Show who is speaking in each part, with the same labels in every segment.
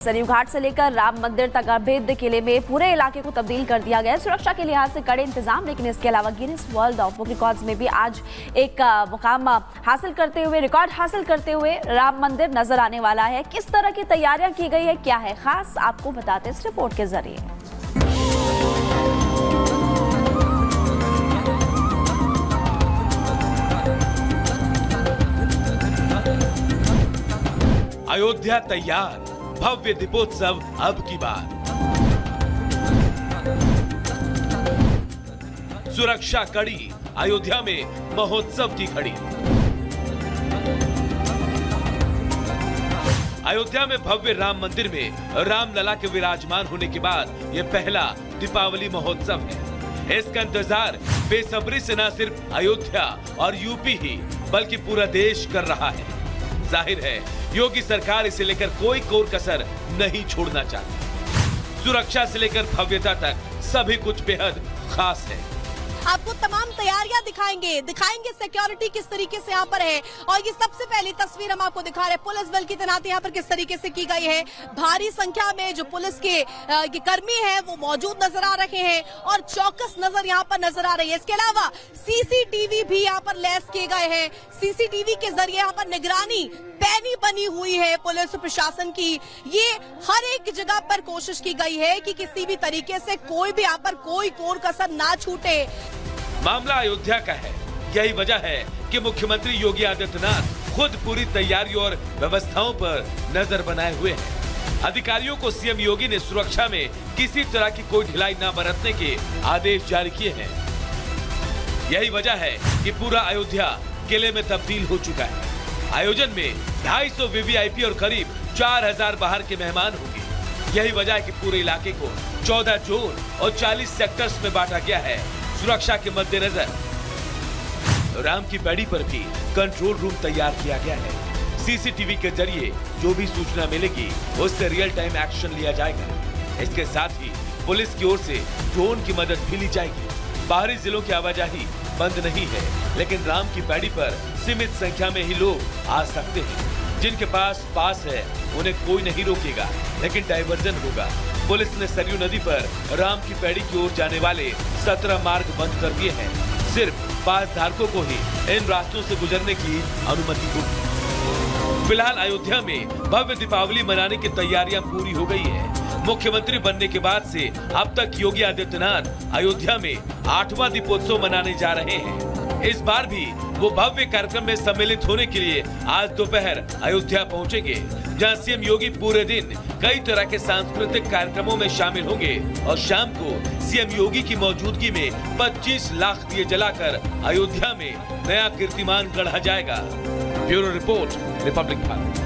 Speaker 1: सरयू घाट से लेकर राम मंदिर तक अभेद्य किले में पूरे इलाके को तब्दील कर दिया गया है। सुरक्षा के लिहाज से कड़े इंतजाम, लेकिन इसके अलावा Guinness world of book records में भी आज एक मुकाम हासिल करते हुए, रिकॉर्ड हासिल करते हुए राम मंदिर नजर आने वाला है। किस तरह की तैयारियां की गई है, क्या है खास, आपको बताते हैं इस रिपोर्ट के जरिए।
Speaker 2: अयोध्या तैयार, भव्य दीपोत्सव अब की बात। सुरक्षा कड़ी, अयोध्या में महोत्सव की घड़ी। अयोध्या में भव्य राम मंदिर में रामलला के विराजमान होने के बाद यह पहला दीपावली महोत्सव है। इसका इंतजार बेसब्री से न सिर्फ अयोध्या और यूपी ही बल्कि पूरा देश कर रहा है। जाहिर है योगी सरकार इसे लेकर कोई कोर कसर नहीं छोड़ना चाहती। सुरक्षा से लेकर भव्यता तक सभी कुछ बेहद खास है।
Speaker 3: आपको तमाम तैयारियां दिखाएंगे सिक्योरिटी किस तरीके से यहाँ पर है। और ये सबसे पहली तस्वीर हम आपको दिखा रहे हैं, पुलिस बल की तैनाती यहाँ पर किस तरीके से की गई है। भारी संख्या में जो पुलिस के कर्मी हैं वो मौजूद नजर आ रहे हैं और चौकस नजर यहाँ पर नजर आ रही है। इसके अलावा सीसीटीवी भी यहाँ पर लैस किए गए हैं। सीसीटीवी के जरिए यहाँ पर निगरानी पैनी बनी हुई है पुलिस प्रशासन की। ये हर एक जगह पर कोशिश की गई है कि किसी भी तरीके से कोई भी यहाँ पर कोई कोर कसर ना छूटे।
Speaker 2: मामला अयोध्या का है, यही वजह है कि मुख्यमंत्री योगी आदित्यनाथ खुद पूरी तैयारी और व्यवस्थाओं पर नजर बनाए हुए हैं। अधिकारियों को सीएम योगी ने सुरक्षा में किसी तरह की कोई ढिलाई न बरतने के आदेश जारी किए हैं। यही वजह है कि पूरा अयोध्या किले में तब्दील हो चुका है। आयोजन में 250 वीवीआईपी और करीब 4000 बाहर के मेहमान होंगे। यही वजह है कि पूरे इलाके को 14 जोन और 40 सेक्टर्स में बांटा गया है। सुरक्षा के मद्देनजर राम की पैड़ी पर भी कंट्रोल रूम तैयार किया गया है। सीसीटीवी के जरिए जो भी सूचना मिलेगी उससे रियल टाइम एक्शन लिया जाएगा। इसके साथ ही पुलिस की ओर से ड्रोन की मदद भी ली जाएगी। बाहरी जिलों की आवाजाही बंद नहीं है, लेकिन राम की पैड़ी पर सीमित संख्या में ही लोग आ सकते हैं। जिनके पास है उन्हें कोई नहीं रोकेगा, लेकिन डायवर्जन होगा। पुलिस ने सरयू नदी पर राम की पैड़ी की ओर जाने वाले 17 मार्ग बंद कर दिए हैं। सिर्फ पास धारकों को ही इन रास्तों से गुजरने की अनुमति होगी। फिलहाल अयोध्या में भव्य दीपावली मनाने की तैयारियां पूरी हो गई है। मुख्यमंत्री बनने के बाद से अब तक योगी आदित्यनाथ अयोध्या में 8वां दीपोत्सव मनाने जा रहे हैं। इस बार भी वो भव्य कार्यक्रम में सम्मिलित होने के लिए आज दोपहर अयोध्या पहुंचेंगे, जहां सीएम योगी पूरे दिन कई तरह के सांस्कृतिक कार्यक्रमों में शामिल होंगे और शाम को सीएम योगी की मौजूदगी में 25 लाख दिए जलाकर अयोध्या में नया कीर्तिमान गढ़ा जाएगा। Bureau report, Republic Bharat.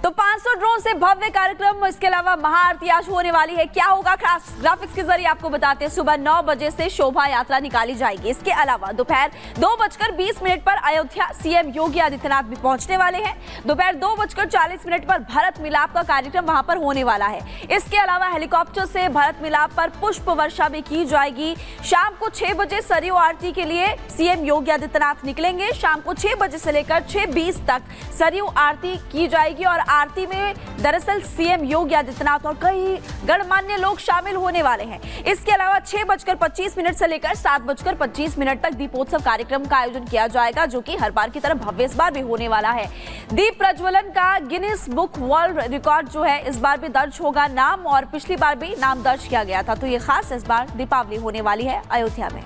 Speaker 1: तो 500 ड्रोन से भव्य कार्यक्रम, इसके अलावा महाआरती आज होने वाली है। क्या होगा खास, ग्राफिक्स के जरिए आपको बताते हैं। सुबह 9 बजे से शोभा यात्रा निकाली जाएगी। इसके अलावा दोपहर 2:20 पर अयोध्या सीएम योगी आदित्यनाथ भी पहुंचने वाले हैं। दोपहर 2:40 पर भरत मिलाप का कार्यक्रम वहां पर होने वाला है। इसके अलावा हेलीकॉप्टर से भरत मिलाप पर पुष्प वर्षा भी की जाएगी। शाम को 6 बजे सरयू आरती के लिए सीएम योगी आदित्यनाथ निकलेंगे। शाम को 6 बजे से लेकर 6:20 तक सरयू आरती की जाएगी और आरती में दरअसल सीएम योगी आदित्यनाथ और कई गणमान्य लोग शामिल होने वाले हैं। इसके अलावा 6:25 से लेकर 7:25 तक दीपोत्सव कार्यक्रम का आयोजन किया जाएगा, जो कि हर बार की तरह भव्य इस बार भी होने वाला है। दीप प्रज्वलन का गिनीज बुक वर्ल्ड रिकॉर्ड जो है इस बार भी दर्ज होगा नाम, और पिछली बार भी नाम दर्ज किया गया था। तो ये खास इस बार दीपावली होने वाली है अयोध्या में।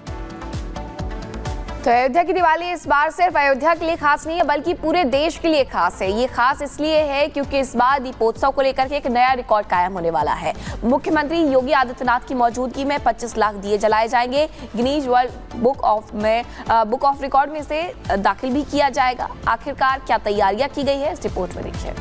Speaker 4: तो अयोध्या की दिवाली इस बार सिर्फ अयोध्या के लिए खास नहीं है, बल्कि पूरे देश के लिए खास है। ये खास इसलिए है क्योंकि इस बार दीपोत्सव को लेकर के एक नया रिकॉर्ड कायम होने वाला है। मुख्यमंत्री योगी आदित्यनाथ की मौजूदगी में 25 लाख दिए जलाए जाएंगे। Guinness world book of record में इसे दाखिल भी किया जाएगा। आखिरकार क्या तैयारियां की गई है, इस रिपोर्ट में देखिए।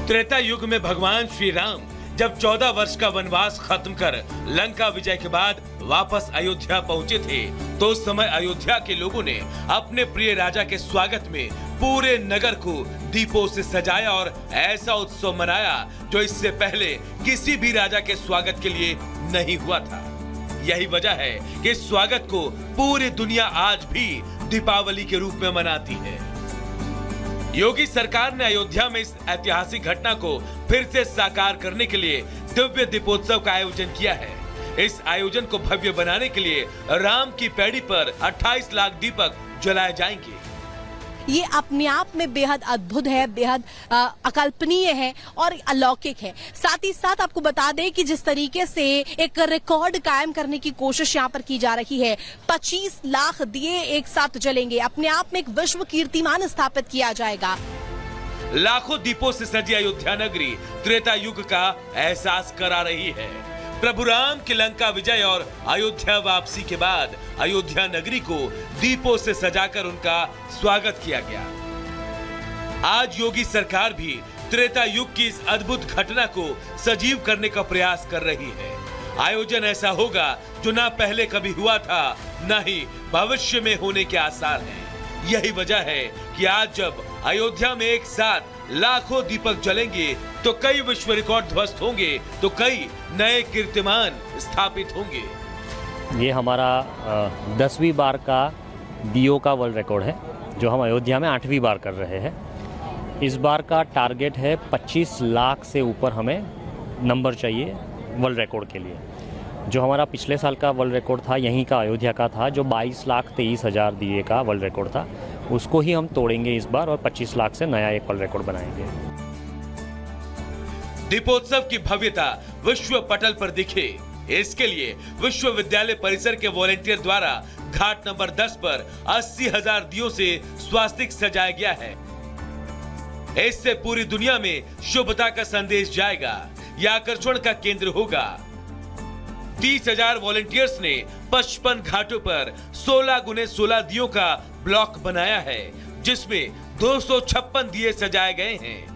Speaker 2: त्रेता युग में भगवान श्री राम जब 14 वर्ष का वनवास खत्म कर लंका विजय के बाद वापस अयोध्या पहुंचे थे, तो उस समय अयोध्या के लोगों ने अपने प्रिय राजा के स्वागत में पूरे नगर को दीपों से सजाया और ऐसा उत्सव मनाया जो इससे पहले किसी भी राजा के स्वागत के लिए नहीं हुआ था। यही वजह है कि इस स्वागत को पूरी दुनिया आज भी दीपावली के रूप में मनाती है। योगी सरकार ने अयोध्या में इस ऐतिहासिक घटना को फिर से साकार करने के लिए दिव्य दीपोत्सव का आयोजन किया है। इस आयोजन को भव्य बनाने के लिए राम की पैड़ी पर 28 लाख दीपक जलाए जाएंगे।
Speaker 3: ये अपने आप में बेहद अद्भुत है, बेहद अकल्पनीय है और अलौकिक है। साथ ही साथ आपको बता दें कि जिस तरीके से एक रिकॉर्ड कायम करने की कोशिश यहाँ पर की जा रही है, 25 लाख दिए एक साथ जलेंगे, अपने आप में एक विश्व कीर्तिमान स्थापित किया जाएगा।
Speaker 2: लाखों दीपों से सजी अयोध्या नगरी त्रेता युग का एहसास करा रही है। प्रभु राम की लंका विजय और अयोध्या वापसी के बाद अयोध्या नगरी को दीपों से सजाकर उनका स्वागत किया गया। आज योगी सरकार भी त्रेता युग की इस अद्भुत घटना को सजीव करने का प्रयास कर रही है। आयोजन ऐसा होगा जो ना पहले कभी हुआ था, ना ही भविष्य में होने के आसार हैं। यही वजह है कि आज जब अयोध्या में एक साथ लाखों दीपक जलेंगे तो कई विश्व रिकॉर्ड ध्वस्त होंगे, तो कई नए कीर्तिमान स्थापित होंगे।
Speaker 5: ये हमारा 10वीं बार का दियो का वर्ल्ड रिकॉर्ड है, जो हम अयोध्या में 8वीं बार कर रहे हैं। इस बार का टारगेट है 25 लाख से ऊपर हमें नंबर चाहिए वर्ल्ड रिकॉर्ड के लिए। जो हमारा पिछले साल का वर्ल्ड रिकॉर्ड था, यहीं का अयोध्या का था, जो 22,23,000 दिए का वर्ल्ड रिकॉर्ड था, उसको ही हम तोड़ेंगे इस बार और 25 लाख से नया एक वर्ल्ड रिकॉर्ड बनाएंगे।
Speaker 2: दीपोत्सव की भव्यता विश्व पटल पर दिखे, इसके लिए विश्वविद्यालय परिसर के वॉलंटियर द्वारा घाट नंबर 10 पर 80,000 दियों से स्वास्तिक सजाया गया है। इससे पूरी दुनिया में शुभता का संदेश जाएगा। यह आकर्षण का केंद्र होगा। 30,000 वॉलंटियर्स ने 55 घाटों पर 16 गुने 16 दियों का ब्लॉक बनाया है, जिसमें 256 दिए सजाए गए हैं।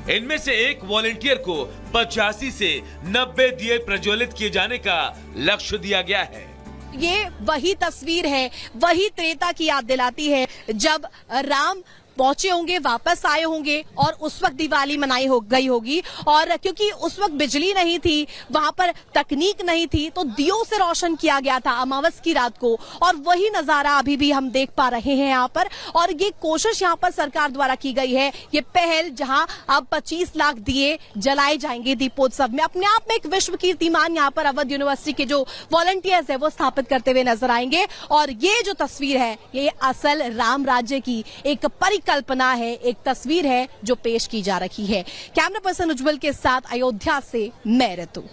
Speaker 2: इनमें से एक वॉलंटियर को 85 से 90 दिए प्रज्वलित किए जाने का लक्ष्य दिया गया है।
Speaker 3: ये वही तस्वीर है, वही त्रेता की याद दिलाती है जब राम पहुंचे होंगे, वापस आए होंगे और उस वक्त दिवाली मनाई गई होगी। और क्योंकि उस वक्त बिजली नहीं थी, वहां पर तकनीक नहीं थी, तो दियों से रोशन किया गया था अमावस की रात को। और वही नजारा अभी भी हम देख पा रहे हैं यहाँ पर। और ये कोशिश यहाँ पर सरकार द्वारा की गई है, ये पहल जहां अब 25 लाख दिए जलाए जाएंगे दीपोत्सव में। अपने आप में एक विश्व कीर्तिमान यहाँ पर अवध यूनिवर्सिटी के जो वॉलंटियर्स है वो स्थापित करते हुए नजर आएंगे। और ये जो तस्वीर है, ये असल राम राज्य की एक कल्पना है, एक तस्वीर है जो पेश की जा रही है। कैमरा पर्सन उज्जवल के साथ अयोध्या से मैं ऋतु।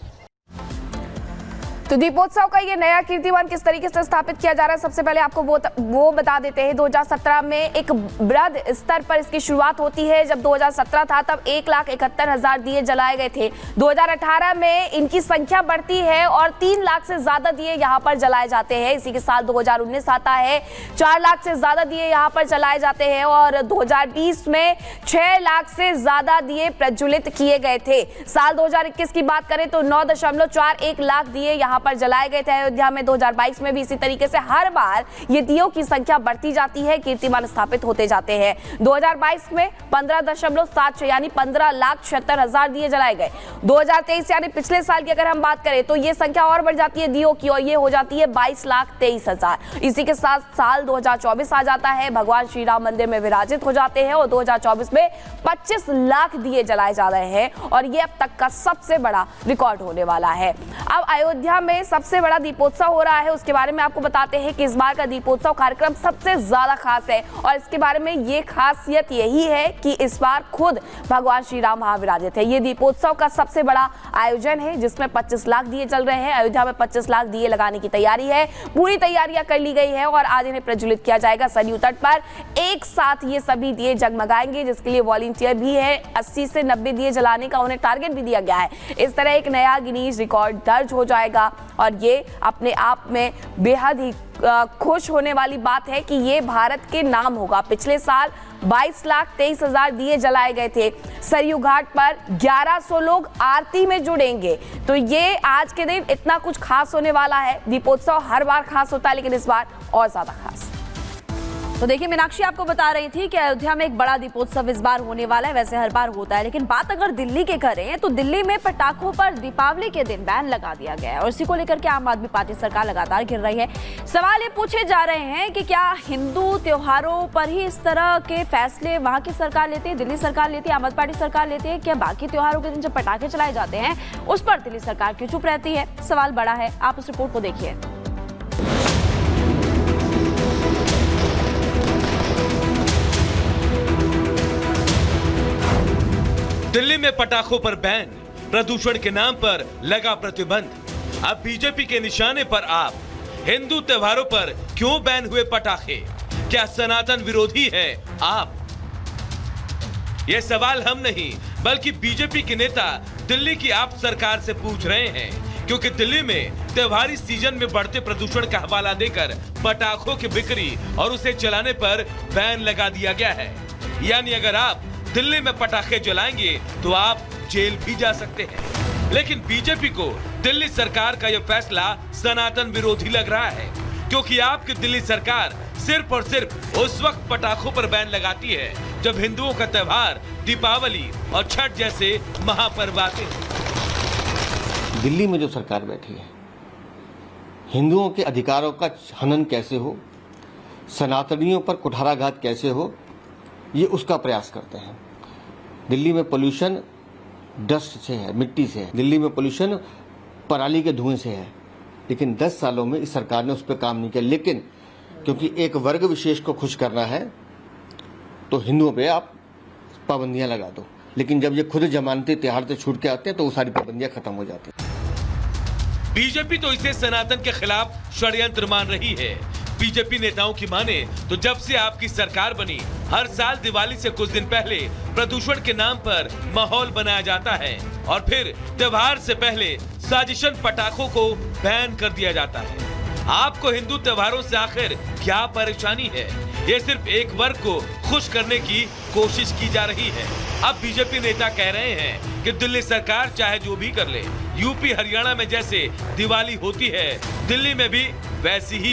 Speaker 4: तो दीपोत्सव का ये नया कीर्तिमान किस तरीके से स्थापित किया जा रहा है, सबसे पहले आपको वो बता देते हैं। 2017 में एक बृहद स्तर पर इसकी शुरुआत होती है। जब 2017 था तब 1,71,000 दिए जलाए गए थे। 2018 में इनकी संख्या बढ़ती है और 3 लाख से ज्यादा दिए यहाँ पर जलाए जाते हैं। इसी के साथ 2019 आता है, 4 लाख से ज्यादा दिए यहाँ पर जलाए जाते हैं। और 2020 में 6 लाख से ज्यादा दिए प्रज्वलित किए गए थे। साल 2021 की बात करें तो 9.41 लाख दिए यहाँ पर जलाए गए थे अयोध्या में। 2022 में भी इसी तरीके से हर बार ये दियों की संख्या बढ़ती जाती है, कीर्तिमान स्थापित होते जाते हैं। 2022 में 15.76 यानी 15,76,000 दिए जलाए गए। 2023 यानी पिछले साल की अगर हम बात करें तो ये संख्या और बढ़ जाती है दियों की, और ये हो जाती है 22,23,000। इसी के साथ साल 2024 आ जाता है, भगवान श्री राम मंदिर में विराजित हो जाते हैं और 2024 में 25 लाख दिए जलाए जा रहे हैं और ये अब तक का सबसे बड़ा रिकॉर्ड होने वाला है। अब अयोध्या में सबसे बड़ा दीपोत्सव हो रहा है, उसके बारे में आपको बताते हैं कि इस बार का दीपोत्सव कार्यक्रम सबसे ज्यादा खास है। और इसके बारे में ये खासियत यही है कि इस बार खुद भगवान श्री राम महाविराजित है। ये दीपोत्सव का सबसे बड़ा आयोजन है जिसमें 25 लाख दिए जल रहे हैं। अयोध्या में 25 लाख दिए लगाने की तैयारी है, पूरी तैयारियां कर ली गई है और आज इन्हें प्रज्वलित किया जाएगा। सरयू तट पर एक साथ ये सभी दिए जगमगाएंगे, जिसके लिए वॉलंटियर भी है। 80 से 90 दिए जलाने का उन्हें टारगेट भी दिया गया है। इस तरह एक नया गिनीज रिकॉर्ड दर्ज हो जाएगा और ये अपने आप में बेहद ही खुश होने वाली बात है कि ये भारत के नाम होगा। पिछले साल 22,23,000 दिए जलाए गए थे। सरयू घाट पर 1100 लोग आरती में जुड़ेंगे। तो ये आज के दिन इतना कुछ खास होने वाला है। दीपोत्सव हर बार खास होता है, लेकिन इस बार और ज्यादा खास।
Speaker 1: तो देखिए, मीनाक्षी आपको बता रही थी कि अयोध्या में एक बड़ा दीपोत्सव इस बार होने वाला है। वैसे हर बार होता है, लेकिन बात अगर दिल्ली की करें तो दिल्ली में पटाखों पर दीपावली के दिन बैन लगा दिया गया है और इसी को लेकर के आम आदमी पार्टी सरकार लगातार गिर रही है। सवाल ये पूछे जा रहे हैं कि क्या हिंदू त्योहारों पर ही इस तरह के फैसले वहां की सरकार लेती है, दिल्ली सरकार लेती है, आम आदमी पार्टी सरकार लेती है? क्या बाकी त्योहारों के दिन जब पटाखे चलाए जाते हैं उस पर दिल्ली सरकार क्यों चुप रहती है? सवाल बड़ा है। आप उस रिपोर्ट को देखिए।
Speaker 2: दिल्ली में पटाखों पर बैन, प्रदूषण के नाम पर लगा प्रतिबंध। अब बीजेपी के निशाने पर आप। हिंदू त्योहारों पर क्यों बैन हुए पटाखे? क्या सनातन विरोधी है आप? ये सवाल हम नहीं बल्कि बीजेपी के नेता दिल्ली की आप सरकार से पूछ रहे हैं, क्योंकि दिल्ली में त्योहारी सीजन में बढ़ते प्रदूषण का हवाला देकर पटाखों की बिक्री और उसे चलाने पर बैन लगा दिया गया है। यानी अगर आप दिल्ली में पटाखे जलाएंगे तो आप जेल भी जा सकते हैं। लेकिन बीजेपी को दिल्ली सरकार का यह फैसला सनातन विरोधी लग रहा है, क्योंकि आपकी दिल्ली सरकार सिर्फ और सिर्फ उस वक्त पटाखों पर बैन लगाती है जब हिंदुओं का त्योहार दीपावली और छठ जैसे महापर्व आते हैं।
Speaker 6: दिल्ली में जो सरकार बैठी है, हिंदुओं के अधिकारों का हनन कैसे हो, सनातनियों पर कुठाराघात कैसे हो, ये उसका प्रयास करते हैं। दिल्ली में पोल्यूशन डस्ट से है, मिट्टी से है। दिल्ली में पोल्यूशन पराली के धुएं से है। लेकिन 10 सालों में इस सरकार ने उस पर काम नहीं किया। लेकिन क्योंकि एक वर्ग विशेष को खुश करना है तो हिंदुओं पे आप पाबंदियां लगा दो, लेकिन जब ये खुद जमानती त्योहार से छूट के आते हैं तो वो सारी पाबंदियां खत्म हो जाती हैं।
Speaker 2: बीजेपी तो इसे सनातन के खिलाफ षड्यंत्र मान रही है। बीजेपी नेताओं की माने तो जब से आपकी सरकार बनी, हर साल दिवाली से कुछ दिन पहले प्रदूषण के नाम पर माहौल बनाया जाता है और फिर त्योहार से पहले साजिशन पटाखों को बैन कर दिया जाता है। आपको हिंदू त्योहारों से आखिर क्या परेशानी है? ये सिर्फ एक वर्ग को खुश करने की कोशिश की जा रही है। अब बीजेपी नेता कह रहे हैं कि दिल्ली सरकार चाहे जो भी कर ले, यूपी हरियाणा में जैसे दिवाली होती है, दिल्ली में भी वैसी ही